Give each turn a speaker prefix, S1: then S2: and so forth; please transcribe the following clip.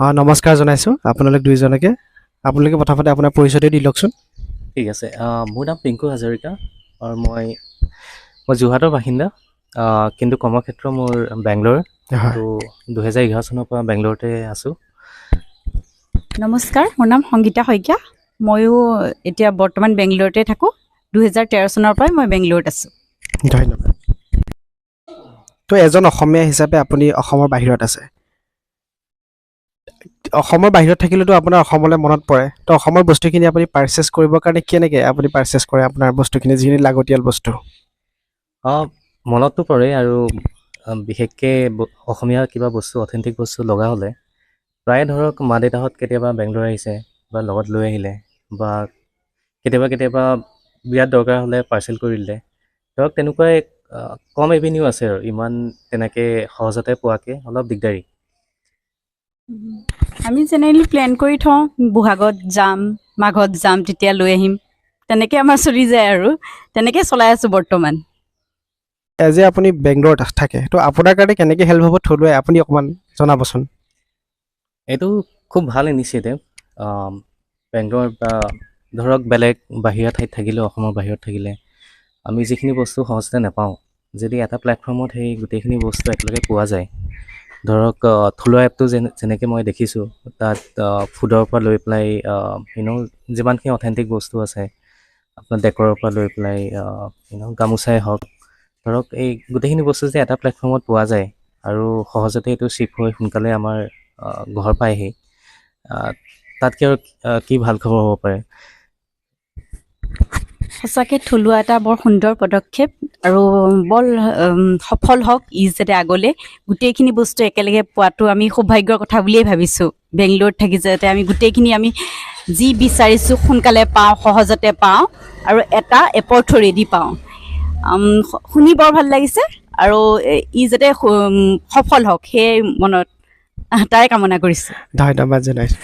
S1: নমস্কাৰ জনাইছোঁ আপোনালোক দুইজনকে। আপোনালোকে প্ৰথমতে আপোনাৰ পৰিচয়টো দি লওকচোন।
S2: ঠিক আছে। মোৰ নাম পিংকু হাজৰিকা আৰু মই যোৰহাটৰ বাসিন্দা, কিন্তু কৰ্মক্ষেত্ৰ মোৰ বেংগলোৰ।
S1: হয়।
S2: তো 2011 চনৰ পৰা বেংগলোৰতে আছোঁ।
S3: নমস্কাৰ, মোৰ নাম সংগীতা শইকীয়া। ময়ো এতিয়া বৰ্তমান বেংগলোৰতে থাকোঁ। 2013 চনৰ পৰাই মই বেংগলোৰত আছোঁ।
S1: ধন্যবাদ। তো এজন অসমীয়া হিচাপে আপুনি অসমৰ বাহিৰত আছে। অসমৰ বাহিৰত থাকিলেতো আপোনাৰ অসমলৈ মনত পৰে। তো অসমৰ বস্তুখিনি আপুনি পাৰ্চেছ কৰিবৰ কাৰণে কেনেকৈ আপুনি পাৰ্চেছ কৰে আপোনাৰ বস্তুখিনি, যিখিনি লাগতিয়াল বস্তু?
S2: মনততো পৰে, আৰু বিশেষকৈ অসমীয়া কিবা বস্তু, অথেণ্টিক বস্তু লগা হ'লে প্ৰায়ে ধৰক মা দেউতাহঁত কেতিয়াবা বেংগলোৰ আহিছে বা লগত লৈ আহিলে, বা কেতিয়াবা বিৰাট দৰকাৰ হ'লে পাৰ্চেল কৰি দিলে। ধৰক তেনেকুৱাই কম এভিনিউ আছে, আৰু ইমান তেনেকৈ সহজতে পোৱাকৈ অলপ দিগদাৰী।
S3: আমি জেনেৰেলি প্লেন কৰি থওঁ, ব'হাগত যাম, মাঘত যাম, তেতিয়া লৈ আহিম। তেনেকৈ আমাৰ চলি যায় আৰু তেনেকৈ চলাই আছোঁ বৰ্তমান।
S1: এজ এ আপুনি বেংগলোৰত থাকে, তো আপোনাৰ কাৰণে কেনেকৈ হেল্প হ'ব থলুৱাই আপুনি অকণমান জনাবচোন।
S2: এইটো খুব ভাল ইনিচিয়েটিভ। বেংগলোৰ বা ধৰক বেলেগ বাহিৰা ঠাইত থাকিলেও, অসমৰ বাহিৰত থাকিলে আমি যিখিনি বস্তু সহজতে নাপাওঁ, যদি এটা প্লেটফৰ্মত সেই গোটেইখিনি বস্তু একেলগে পোৱা যায়। ধৰক থলুৱা এপটো যেনেকৈ মই দেখিছোঁ, তাত ফুডৰ পৰা লৈ পেলাই যিমানখিনি অথেণ্টিক বস্তু আছে, আপোনাৰ ডেকৰৰ পৰা লৈ পেলাই গামোচাই হওক, ধৰক এই গোটেইখিনি বস্তু যে এটা প্লেটফৰ্মত পোৱা যায় আৰু সহজতে এইটো শ্বিপ হৈ সোনকালে আমাৰ ঘৰ পায়হি, তাতকৈ আৰু কি ভাল খবৰ হ'ব পাৰে।
S3: সঁচাকৈ থলুৱা এটা বৰ সুন্দৰ পদক্ষেপ, আৰু বৰ সফল হওক ই যাতে আগলৈ। গোটেইখিনি বস্তু একেলগে পোৱাটো আমি সৌভাগ্যৰ কথা বুলিয়েই ভাবিছোঁ। বেংগলোৰত থাকি যাতে আমি গোটেইখিনি আমি যি বিচাৰিছোঁ সোনকালে পাওঁ, সহজতে পাওঁ, আৰু এটা এপৰ থ্ৰুৱেদি পাওঁ। শুনি বৰ ভাল লাগিছে, আৰু ই যাতে সফল হওক, সেই মনত তাৰে কামনা কৰিছোঁ।
S1: ধন্যবাদ জনাইছোঁ।